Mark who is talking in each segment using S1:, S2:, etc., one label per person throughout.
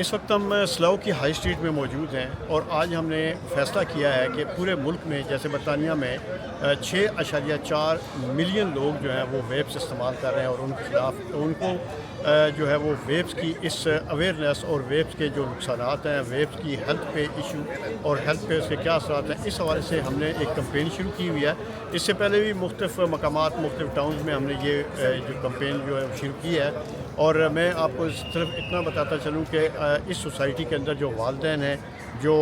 S1: اس وقت ہم سلاؤ کی ہائی اسٹریٹ میں موجود ہیں اور آج ہم نے فیصلہ کیا ہے کہ پورے ملک میں جیسے برطانیہ میں 6.4 ملین لوگ جو ہیں وہ ویپس استعمال کر رہے ہیں اور ان کے خلاف ان کو جو ہے وہ ویپس کی اس اویئرنیس اور ویپس کے جو نقصانات ہیں، ویپس کی ہیلتھ پہ ایشو اور ہیلتھ پہ اس کے کیا اثرات ہیں، اس حوالے سے ہم نے ایک کمپین شروع کی ہوئی ہے۔ اس سے پہلے بھی مختلف مقامات، مختلف ٹاؤنز میں ہم نے یہ جو کمپین جو ہے شروع کی ہے، اور میں آپ کو صرف اتنا بتاتا چلوں کہ اس سوسائٹی کے اندر جو والدین ہیں، جو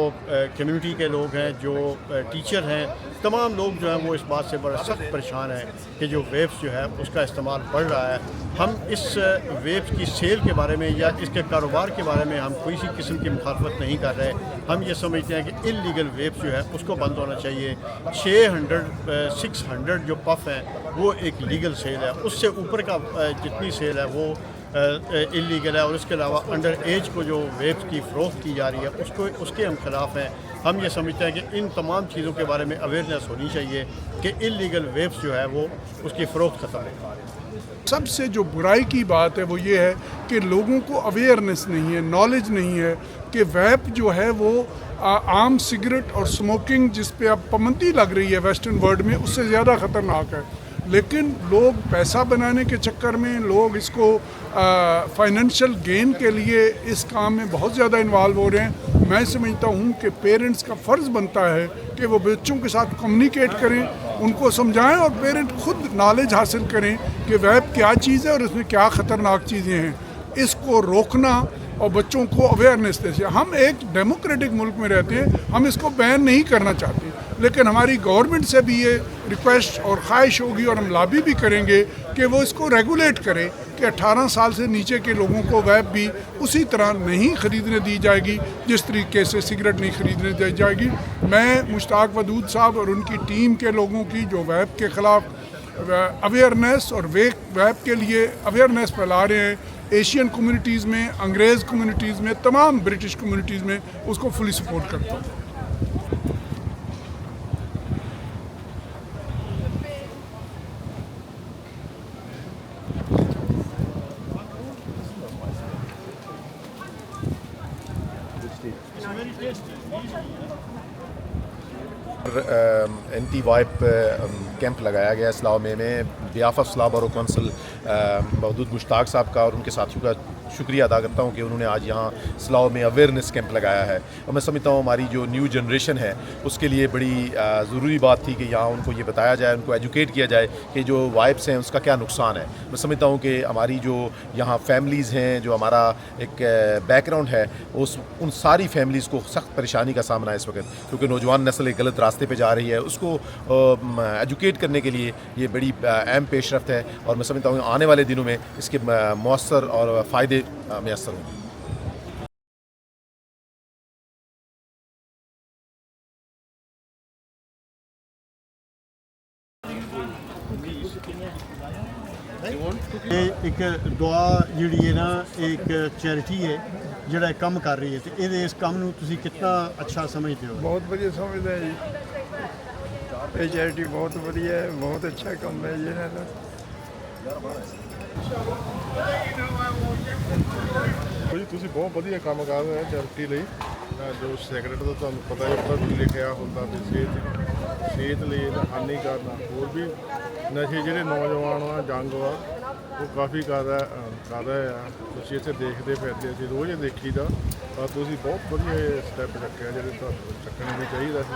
S1: کمیونٹی کے لوگ ہیں، جو ٹیچر ہیں، تمام لوگ جو ہیں وہ اس بات سے بڑا سخت پریشان ہیں کہ جو ویپس جو ہے اس کا استعمال بڑھ رہا ہے۔ ہم اس ویپس کی سیل کے بارے میں یا اس کے کاروبار کے بارے میں ہم کوئی سی قسم کی مخالفت نہیں کر رہے۔ ہم یہ سمجھتے ہیں کہ انلیگل ویپس جو ہے اس کو بند ہونا چاہیے۔ 600 جو پف ہیں وہ ایک لیگل سیل ہے، اس سے اوپر کا جتنی سیل ہے وہ انلیگل ہے، اور اس کے علاوہ انڈر ایج کو جو ویپس کی فروخت کی جا رہی ہے اس کے ہم خلاف ہیں۔ ہم یہ سمجھتے ہیں کہ ان تمام چیزوں کے بارے میں اویئرنیس ہونی چاہیے کہ انلیگل ویپس جو ہے وہ اس کی فروخت ختم ہو۔
S2: سب سے جو برائی کی بات ہے وہ یہ ہے کہ لوگوں کو اویئرنیس نہیں ہے، نالج نہیں ہے کہ ویپ جو ہے وہ عام سگریٹ اور سموکنگ جس پہ اب پابندی لگ رہی ہے ویسٹرن ورلڈ میں، اس سے زیادہ خطرناک ہے۔ لیکن لوگ پیسہ بنانے کے چکر میں، لوگ اس کو فائنینشیل گین کے لیے اس کام میں بہت زیادہ انوالو ہو رہے ہیں۔ میں سمجھتا ہوں کہ پیرنٹس کا فرض بنتا ہے کہ وہ بچوں کے ساتھ کمیونیکیٹ کریں، ان کو سمجھائیں، اور پیرنٹ خود نالج حاصل کریں کہ ویب کیا چیز ہے اور اس میں کیا خطرناک چیزیں ہیں۔ اس کو روکنا اور بچوں کو اویئرنیس دے۔ ہم ایک ڈیموکریٹک ملک میں رہتے ہیں، ہم اس کو بین نہیں کرنا چاہتے، لیکن ہماری گورنمنٹ سے بھی یہ ریکویسٹ اور خواہش ہوگی اور ہم لابی بھی کریں گے کہ وہ اس کو ریگولیٹ کرے کہ 18 سال سے نیچے کے لوگوں کو ویب بھی اسی طرح نہیں خریدنے دی جائے گی جس طریقے سے سگریٹ نہیں خریدنے دی جائے گی۔ میں مشتاق ودود صاحب اور ان کی ٹیم کے لوگوں کی جو ویب کے خلاف اویئرنیس اور ویب کے لیے اویئرنیس پھیلا رہے ہیں، ایشین کمیونٹیز میں، انگریز کمیونٹیز میں، تمام برٹش کمیونٹیز میں، اس کو فلی سپورٹ کرتا ہوں۔
S3: اینٹی وائپ کیمپ لگایا گیا اسلاؤ میں بیاف آف اسلاؤ بارو کونسل محدود مشتاق صاحب کا اور ان کے ساتھیوں کا شکریہ ادا کرتا ہوں کہ انہوں نے آج یہاں اسلاؤ میں اویئرنیس کیمپ لگایا ہے، اور میں سمجھتا ہوں ہماری جو نیو جنریشن ہے اس کے لیے بڑی ضروری بات تھی کہ یہاں ان کو یہ بتایا جائے، ان کو ایجوکیٹ کیا جائے کہ جو وائپس ہیں اس کا کیا نقصان ہے۔ میں سمجھتا ہوں کہ ہماری جو یہاں فیملیز ہیں، جو ہمارا ایک بیک گراؤنڈ ہے، ان ساری فیملیز کو سخت پریشانی کا سامنا ہے اس وقت، کیونکہ نوجوان نسل ایک غلط راستے پہ جا رہی ہے۔ اس کو ایجوکیٹ کرنے کے لیے یہ بڑی اہم پیش رفت ہے، اور میں سمجھتا ہوں آنے والے دنوں میں اس کے مؤثر اور فائدے میسر ہوں گے۔
S1: ایک دعا جڑی ہے نا، ایک چیریٹی ہے جڑا کم کر رہی ہے، تو اس کام نو تسی کتنا اچھا سمجھتے ہو؟
S4: بہت وڈیا سمجھتے ہیں جی، یہ چیریٹی بہت وڈیا ہے، بہت اچھا کام ہے جی۔
S5: ਤੁਸੀਂ ਬਹੁਤ ਵਧੀਆ ਕੰਮ ਕਰ ਰਹੇ ਹੋ ਚੈਰਿਟੀ ਲਈ। ਜੋ ਸਿਗਰਟ ਦਾ ਤੁਹਾਨੂੰ ਪਤਾ ਹੈ ਉੱਪਰ ਵੀ ਲਿਖਿਆ ਹੁੰਦਾ ਵੀ ਸਿਹਤ ਲਈ ਇਹਦਾ ਹਾਨੀਕਾਰਕ, ਹੋਰ ਵੀ ਨਸ਼ੇ ਜਿਹੜੇ ਨੌਜਵਾਨ ਆ, ਜੰਗ ਆ, ਉਹ ਕਾਫੀ ਕਰ ਰਹੇ ਆ। ਤੁਸੀਂ ਇੱਥੇ ਦੇਖਦੇ ਫਿਰਦੇ, ਅਸੀਂ ਰੋਜ਼ ਦੇਖੀਦਾ, ਪਰ ਤੁਸੀਂ ਬਹੁਤ ਵਧੀਆ ਸਟੈਪ ਚੱਕਿਆ ਜਿਹੜੇ ਤੁਹਾਨੂੰ ਚੱਕਣੇ ਵੀ ਚਾਹੀਦਾ ਸੀ,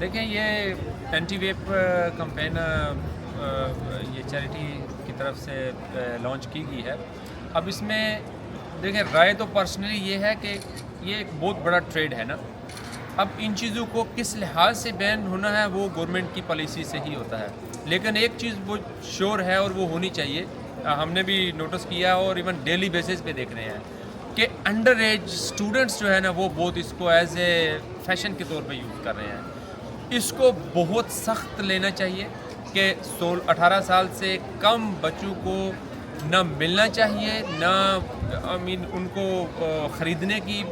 S6: دیکھیں یہ اینٹی ویپ کمپین یہ چیریٹی کی طرف سے لانچ کی گئی ہے۔ اب اس میں دیکھیں رائے تو پرسنلی یہ ہے کہ یہ ایک بہت بڑا ٹریڈ ہے نا، اب ان چیزوں کو کس لحاظ سے بین ہونا ہے وہ گورنمنٹ کی پالیسی سے ہی ہوتا ہے، لیکن ایک چیز وہ شور ہے اور وہ ہونی چاہیے، ہم نے بھی نوٹس کیا اور ایون ڈیلی بیسس پہ دیکھ رہے ہیں کہ انڈر ایج اسٹوڈنٹس جو ہے نا وہ بہت اس کو ایز اے فیشن کے طور پہ یوز کر رہے ہیں۔ اس کو بہت سخت لینا چاہیے کہ 18 سال سے کم بچوں کو نہ ملنا چاہیے، نہ ان کو خریدنے کی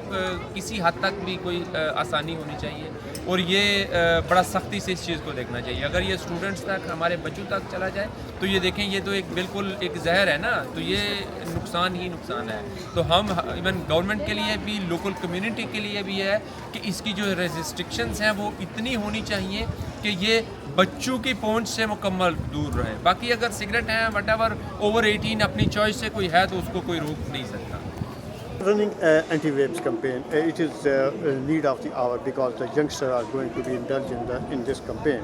S6: کسی حد تک بھی کوئی آسانی ہونی چاہیے، اور یہ بڑا سختی سے اس چیز کو دیکھنا چاہیے. اگر یہ اسٹوڈنٹس تک, ہمارے بچوں تک چلا جائے تو یہ دیکھیں یہ تو ایک بالکل ایک زہر ہے نا, تو یہ نقصان ہی نقصان ہے. تو ہم ایون گورنمنٹ کے لیے بھی, لوکل کمیونٹی کے لیے بھی ہے کہ اس کی جو ریسٹرکشنز ہیں وہ اتنی ہونی چاہیے کہ یہ بچوں کی پہنچ سے مکمل دور رہے. باقی اگر سگریٹ ہیں وٹ ایور اوور 18 اپنی چوائس سے کوئی ہے تو اس کو کوئی روک نہیں سکتا.
S1: Running anti-vapes campaign, it is need of the hour because the youngsters are going to be indulged in this campaign.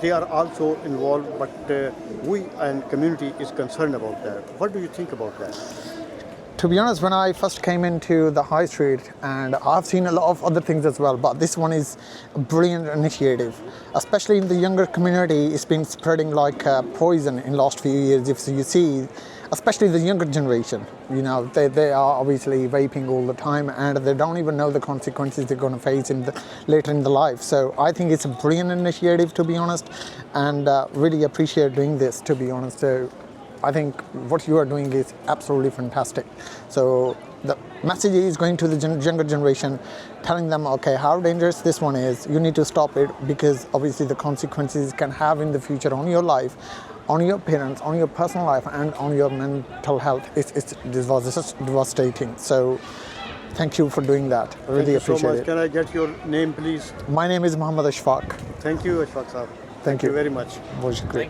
S1: They are also involved, but we and community is concerned about that. What do you think about that?
S7: To be honest, when I first came into the high street, and I've seen a lot of other things as well, but this one is a brilliant initiative. Especially in the younger community, it's been spreading like poison in last few years. If you see, especially the younger generation, you know, they are obviously vaping all the time, and they don't even know the consequences they're going to face later in the life. So I think it's a brilliant initiative, to be honest, and really appreciate doing this, to be honest. So I think what you are doing is absolutely fantastic. So the message is going to the younger generation, telling them, okay, how dangerous this one is. You need to stop it, because obviously the consequences it can have in the future on your life, on your parents, on your personal life, and on your mental health. It's devastating. So thank you for doing that. I really appreciate it.
S1: Can I get your name, please?
S7: My name is Mohammad Ashfaq.
S1: Thank you, Ashfaq Saab.
S7: Thank you
S1: very much.
S7: بہت شکریہ.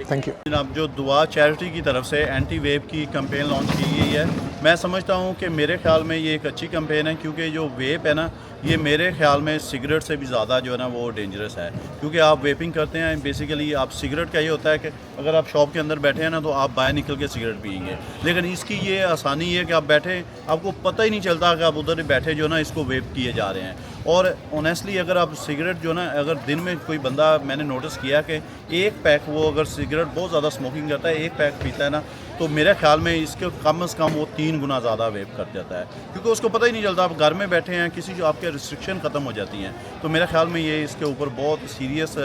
S7: Thank you.
S8: جناب, جو دعا charity کی طرف سے anti weep کی campaign launch کی گئی ہے, میں سمجھتا ہوں کہ میرے خیال میں یہ ایک اچھی کمپین ہے, کیونکہ جو ویپ ہے نا, یہ میرے خیال میں سگریٹ سے بھی زیادہ جو ہے نا وہ ڈینجرس ہے. کیونکہ آپ ویپنگ کرتے ہیں, بیسیکلی آپ سگریٹ کا یہ ہوتا ہے کہ اگر آپ شاپ کے اندر بیٹھے ہیں نا تو آپ باہر نکل کے سگریٹ پئیں گے, لیکن اس کی یہ آسانی ہے کہ آپ بیٹھے, آپ کو پتہ ہی نہیں چلتا کہ آپ ادھر بیٹھے جو ہے نا اس کو ویپ کیے جا رہے ہیں. اور آنیسٹلی اگر آپ سگریٹ جو ہے نا, اگر دن میں کوئی بندہ, میں نے نوٹس کیا کہ ایک پیک, وہ اگر سگریٹ بہت زیادہ اسموکنگ کرتا ہے, ایک پیک پیتا ہے نا, تو میرے خیال میں اس کے کم از کم وہ 3 گنا زیادہ ویپ کر جاتا ہے, کیونکہ اس کو پتہ ہی نہیں چلتا. آپ گھر میں بیٹھے ہیں, کسی جو آپ کے ریسٹرکشن ختم ہو جاتی ہیں. تو میرے خیال میں یہ اس کے اوپر بہت سیریس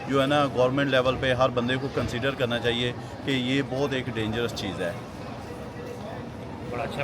S8: جو ہے نا گورنمنٹ لیول پہ ہر بندے کو کنسیڈر کرنا چاہیے کہ یہ بہت ایک ڈینجرس چیز ہے.
S6: بڑا اچھا